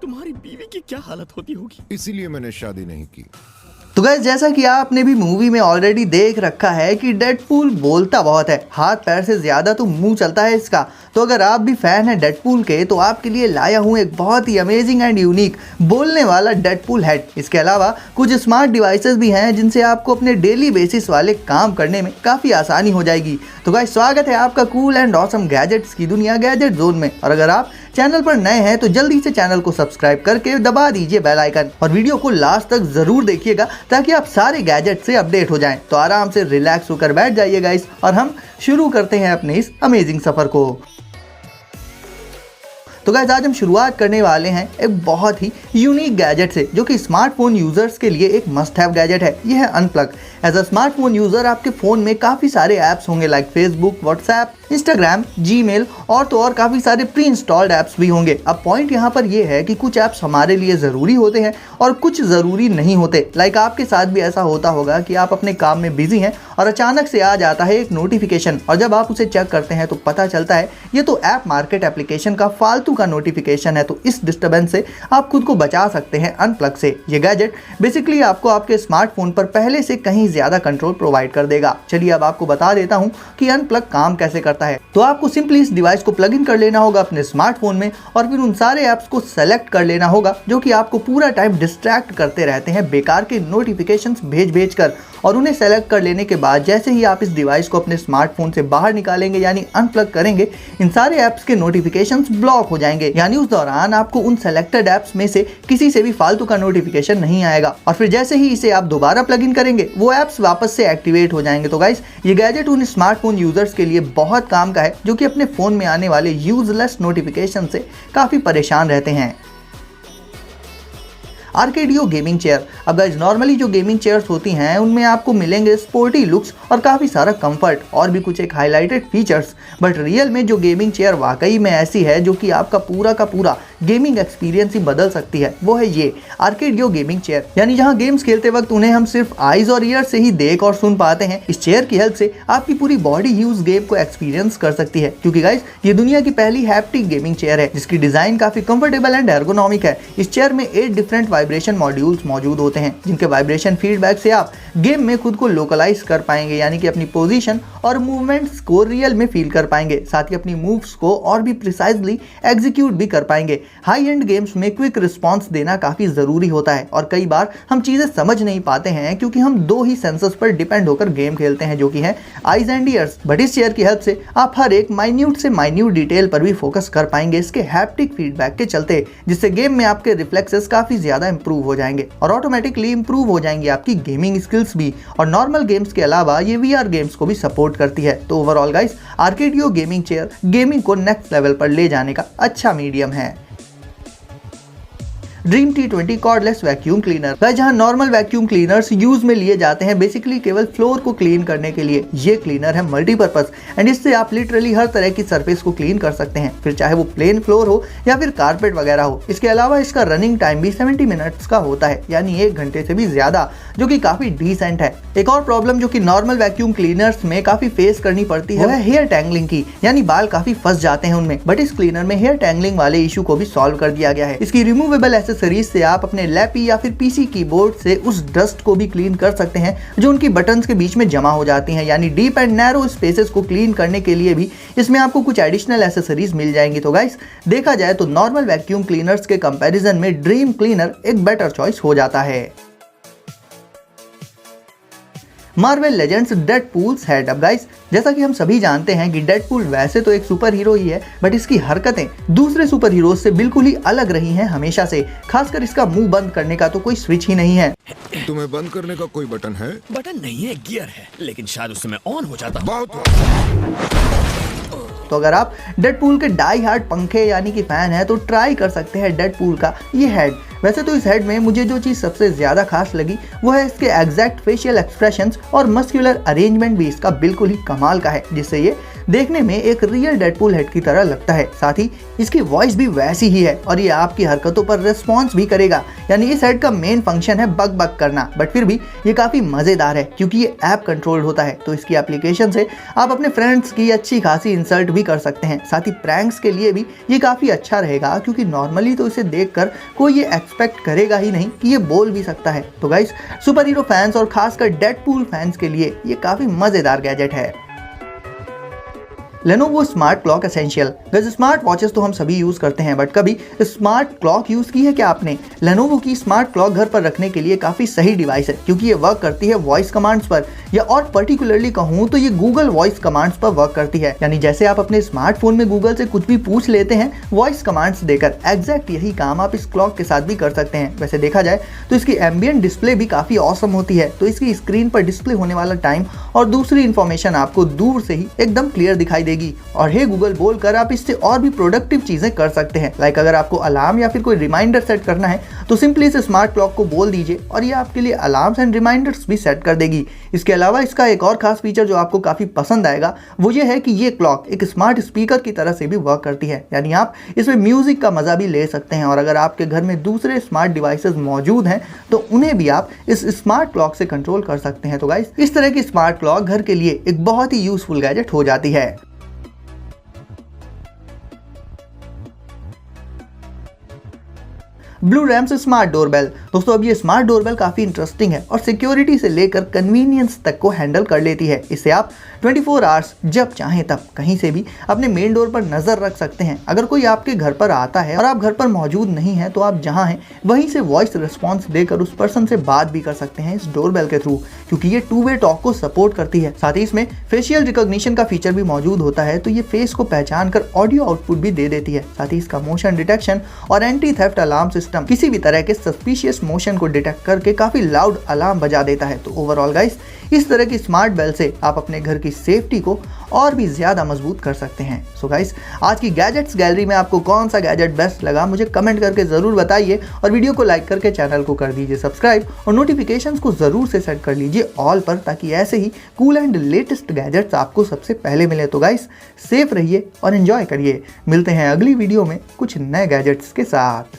तुम्हारी बीवी की क्या हालत होती होगी। इसीलिए मैंने शादी नहीं की। तो गाइस, जैसा कि आपने भी मूवी में ऑलरेडी देख रखा है कि डेडपूल बोलता बहुत है, हाथ पैर से ज्यादा तो मुंह चलता है इसका। तो अगर आप भी फैन हैं डेडपूल के तो आपके लिए लाया हूँ एक बहुत ही अमेजिंग एंड यूनिक बोलने वाला डेडपूल हेड। इसके अलावा कुछ स्मार्ट डिवाइसेस भी हैं जिनसे आपको अपने डेली बेसिस वाले काम करने में काफ़ी आसानी हो जाएगी। तो गाइस, स्वागत है आपका कूल एंड ऑसम गैजेट्स की दुनिया गैजेट जोन में। और अगर आप चैनल पर नए हैं तो जल्दी से चैनल को सब्सक्राइब करके दबा दीजिए बेल आइकन और वीडियो को लास्ट तक जरूर देखिएगा ताकि आप सारे गैजेट से अपडेट हो जाएं। तो आराम से रिलैक्स होकर बैठ जाइए गाइस और हम शुरू करते हैं अपने इस अमेजिंग सफर को। तो गाइस, आज हम शुरुआत करने वाले हैं एक बहुत ही यूनिक गैजेट से जो कि स्मार्टफोन यूजर्स के लिए एक मस्ट हैव गैजेट है। यह है unplug. As a smartphone user आपके फ़ोन में काफ़ी सारे ऐप्स होंगे like Facebook, WhatsApp, Instagram, Gmail और तो और काफ़ी सारे प्री इंस्टॉल्ड ऐप्स भी होंगे। अब पॉइंट यहाँ पर यह है कि कुछ ऐप्स हमारे लिए ज़रूरी होते हैं और कुछ ज़रूरी नहीं होते। लाइक आपके साथ भी ऐसा होता होगा कि आप अपने काम में बिजी हैं और अचानक से आ जाता है एक नोटिफिकेशन और जब आप उसे चेक करते हैं तो पता चलता है ये तो ऐप मार्केट एप्लीकेशन का फालतू का नोटिफिकेशन है। तो इस डिस्टर्बेंस से आप खुद को बचा सकते हैं अनप्लग से। ये गैजेट बेसिकली आपको आपके स्मार्टफोन पर पहले से कहीं ज़्यादा कंट्रोल प्रोवाइड कर देगा। चलिए अब आपको बता देता हूँ कि अनप्लग काम कैसे करता है। तो आपको सिंपली इस डिवाइस को प्लग इन कर लेना होगा अपने स्मार्टफोन में और फिर उन सारे ऐप्स को सेलेक्ट कर लेना होगा जो कि आपको पूरा टाइम डिस्ट्रैक्ट करते रहते हैं बेकार के नोटिफिकेशंस भेज कर। और उन्हें सेलेक्ट कर लेने के बाद जैसे ही आप इस डिवाइस को अपने स्मार्टफोन से बाहर निकालेंगे यानी अनप्लग करेंगे, इन सारे ऐप्स के नोटिफिकेशंस ब्लॉक हो जाएंगे। यानी उस दौरान आपको उन सेलेक्टेड ऐप्स में से किसी से भी फालतू का नोटिफिकेशन नहीं आएगा। और फिर जैसे ही इसे आप दोबारा प्लग इन करेंगे वो ऐप्स वापस से एक्टिवेट हो जाएंगे। तो गाइस, ये गैजेट उन स्मार्टफोन यूजर्स के लिए बहुत काम का है जो कि अपने फोन में आने वाले यूजलेस नोटिफिकेशन से काफी परेशान रहते हैं। आर्केडियो गेमिंग चेयर। अब गाइस, नॉर्मली जो गेमिंग चेयर्स होती हैं उनमें आपको मिलेंगे स्पोर्टी लुक्स और काफ़ी सारा कंफर्ट और भी कुछ एक हाईलाइटेड फीचर्स। बट रियल में जो गेमिंग चेयर वाकई में ऐसी है जो कि आपका पूरा का पूरा गेमिंग एक्सपीरियंस ही बदल सकती है, वो है ये आर्केडियो गेमिंग चेयर। यानी जहां गेम्स खेलते वक्त उन्हें हम सिर्फ आईज और ईयर से ही देख और सुन पाते हैं, इस चेयर की हेल्प से आपकी पूरी बॉडी ही उस गेम को एक्सपीरियंस कर सकती है। क्योंकि गाइस, ये दुनिया की पहली हैप्टिक गेमिंग चेयर है जिसकी डिजाइन काफी कंफर्टेबल एंड एर्गोनॉमिक है। इस चेयर में 8 डिफरेंट वाइब्रेशन मॉड्यूल्स मौजूद होते हैं जिनके वाइब्रेशन फीडबैक से आप गेम में खुद को लोकलाइज कर पाएंगे, यानी कि अपनी पोजीशन और मूवमेंट्स को रियल में फील कर पाएंगे। साथ ही अपनी मूव्स को और भी प्रिसाइजली एग्जीक्यूट भी कर पाएंगे। हाई एंड गेम्स में क्विक रिस्पॉन्स देना काफी जरूरी होता है और कई बार हम चीजें समझ नहीं पाते हैं क्योंकि हम 2 ही सेंसर्स पर डिपेंड होकर गेम खेलते हैं जो कि है आईज एंड ईयर्स। बट इस चेयर की हेल्प से आप हर एक माइन्यूट से माइन्यूट डिटेल पर भी फोकस कर पाएंगे इसके हैप्टिक फीडबैक के चलते, जिससे गेम में आपके रिफ्लेक्सेस काफी ज्यादा इंप्रूव हो जाएंगे और ऑटोमेटिकली इंप्रूव हो जाएंगी आपकी गेमिंग स्किल्स भी। और नॉर्मल गेम्स के अलावा ये वीआर गेम्स को भी सपोर्ट करती है। तो overall guys, Arcadio gaming chair gaming को नेक्स्ट लेवल पर ले जाने का अच्छा मीडियम है। Dreame T20 cordless vacuum cleaner. जहां नॉर्मल वैक्यूम क्लीनर्स यूज में लिए जाते हैं बेसिकली केवल फ्लोर को क्लीन करने के लिए, ये क्लीनर है मल्टीपर्पज एंड इससे आप लिटरली हर तरह की सरफेस को क्लीन कर सकते हैं, फिर चाहे वो प्लेन फ्लोर हो या फिर कारपेट वगैरह हो। इसके अलावा इसका रनिंग टाइम भी 70 मिनट्स का होता है, यानी 1 घंटे से भी ज्यादा, जो कि काफी डिसेंट है। एक और प्रॉब्लम जो कि नॉर्मल वैक्यूम क्लीनर्स में काफी फेस करनी पड़ती है वो है हेयर टैंगलिंग की, यानी बाल काफी फंस जाते हैं उनमें। बट इस क्लीनर में हेयर टैंगलिंग वाले इशू को भी सॉल्व कर दिया गया है। इसकी रिमूवेबल एक्सेसरीज से आप अपने लैपी या फिर पीसी कीबोर्ड से उस डस्ट को भी क्लीन कर सकते हैं जो उनकी बटन्स के बीच में जमा हो जाती हैं। यानी डीप एंड नैरो स्पेसेस को क्लीन करने के लिए भी इसमें आपको कुछ एडिशनल एक्सेसरीज मिल जाएंगी। तो गाइस, देखा जाए तो नॉर्मल वैक्यूम क्लीनर्स के कंपैरिजन में ड्रीम क्लीनर एक बेटर चॉइस हो जाता है। Marvel Legends Deadpool's head. अब गाइस, जैसा कि हम सभी जानते हैं कि डेडपूल वैसे तो एक सुपर हीरो ही है, बट इसकी हरकतें दूसरे सुपर हीरोज से बिल्कुल ही अलग रही हैं हमेशा से। खासकर इसका मुंह बंद करने का तो कोई स्विच ही नहीं है। तुम्हें बंद करने का कोई बटन है? बटन नहीं है, गियर है, लेकिन शायद उससे मैं ऑन हो जाता। बहुत तो अगर आप डेडपूल के डाई हार्ड पंखे यानी कि फैन है तो ट्राई कर सकते हैं डेडपूल का ये हेड। वैसे तो इस हेड में मुझे जो चीज़ सबसे ज़्यादा खास लगी वो है इसके एग्जैक्ट फेशियल एक्सप्रेशंस और मस्कुलर अरेंजमेंट भी इसका बिल्कुल ही कमाल का है, जिससे ये देखने में एक रियल डेडपूल हेड की तरह लगता है। साथ ही इसकी वॉइस भी वैसी ही है और ये आपकी हरकतों पर रिस्पॉन्स भी करेगा। यानी इस हेड का मेन फंक्शन है बक बक करना, बट फिर भी ये काफी मजेदार है क्योंकि ये ऐप कंट्रोल्ड होता है। तो इसकी एप्लीकेशन से आप अपने फ्रेंड्स की अच्छी खासी इंसल्ट भी कर सकते हैं। साथ ही प्रैंक्स के लिए भी ये काफी अच्छा रहेगा क्योंकि नॉर्मली तो इसे देखकर कोई ये एक्सपेक्ट करेगा ही नहीं कि ये बोल भी सकता है। तो गाइस, सुपर हीरो फैंस और खासकर डेडपूल फैंस के लिए ये काफी मजेदार गैजेट है। Lenovo smart clock essential. Guys, smart watches तो हम सभी यूज करते हैं, बट कभी स्मार्ट क्लॉक यूज की है क्या आपने? लेनोवो की स्मार्ट क्लॉक घर पर रखने के लिए काफी सही डिवाइस है क्योंकि ये वर्क करती है वॉइस कमांड्स पर, या और पर्टिकुलरली कहूँ तो ये गूगल वॉइस कमांड्स पर वर्क करती है। यानी जैसे आप अपने स्मार्टफोन में गूगल से कुछ भी पूछ लेते हैं वॉइस कमांड्स देकर, एग्जैक्ट यही काम आप इस क्लॉक के साथ भी कर सकते हैं। वैसे देखा जाए तो इसकी एम्बिएंट डिस्प्ले भी काफी ऑसम होती है, तो इसकी स्क्रीन पर डिस्प्ले होने वाला टाइम और दूसरी इंफॉर्मेशन आपको दूर से ही एकदम क्लियर दिखाई देगी। और हे गूगल बोलकर आप इससे और भी प्रोडक्टिव चीजें कर सकते हैं। लाइक अगर आपको अलार्म या फिर कोई रिमाइंडर सेट करना है तो सिंपली इस स्मार्ट क्लॉक को बोल दीजिए और ये आपके लिए अलार्म्स एंड रिमाइंडर्स भी सेट कर देगी। इसके अलावा इसका एक और खास फीचर जो आपको काफी पसंद आएगा वो ये है कि ये क्लॉक एक स्मार्ट स्पीकर की तरह से भी वर्क करती है। यानी आप इसमें म्यूजिक का मजा भी ले सकते हैं, और अगर आपके घर में दूसरे स्मार्ट डिवाइसेस मौजूद हैं तो उन्हें भी आप इस स्मार्ट क्लॉक से कंट्रोल कर सकते हैं। तो गाइस, इस तरह की स्मार्ट क्लॉक घर के लिए एक बहुत ही यूजफुल गैजेट हो जाती है। Blue rams smart doorbell. दोस्तों, अब ये स्मार्ट डोरबेल काफ़ी इंटरेस्टिंग है और सिक्योरिटी से लेकर कन्वीनियंस तक को हैंडल कर लेती है। इससे आप 24 आवर्स जब चाहें तब कहीं से भी अपने मेन डोर पर नज़र रख सकते हैं। अगर कोई आपके घर पर आता है और आप घर पर मौजूद नहीं हैं तो आप जहां हैं वहीं से वॉइस रिस्पॉन्स देकर उस पर्सन से बात भी कर सकते हैं इस डोरबेल के थ्रू, क्योंकि ये 2-वे टॉक को सपोर्ट करती है। साथ ही इसमें फेशियल रिकॉग्निशन का फीचर भी मौजूद होता है, तो ये फेस को पहचान कर ऑडियो आउटपुट भी दे देती है। साथ ही इसका मोशन डिटेक्शन और एंटी थेफ्ट अलार्म सिस्टम किसी भी तरह के सस्पिशियस मोशन को डिटेक्ट करके काफी लाउड अलार्म बजा देता है। तो ओवरऑल गाइस, इस तरह की स्मार्ट बेल से आप अपने घर की सेफ्टी को और भी ज्यादा मजबूत कर सकते हैं। सो गाइस, आज की गैजेट्स गैलरी में आपको कौन सा गैजेट बेस्ट लगा मुझे कमेंट करके जरूर बताइए, और वीडियो को लाइक करके चैनल को कर दीजिए सब्सक्राइब और नोटिफिकेशंस को जरूर से सेट कर लीजिए ऑल पर, ताकि ऐसे ही कूल एंड लेटेस्ट गैजेट्स आपको सबसे पहले मिले। तो गाइस, सेफ रहिए और एंजॉय करिए। मिलते हैं अगली वीडियो में कुछ नए गैजेट्स के साथ।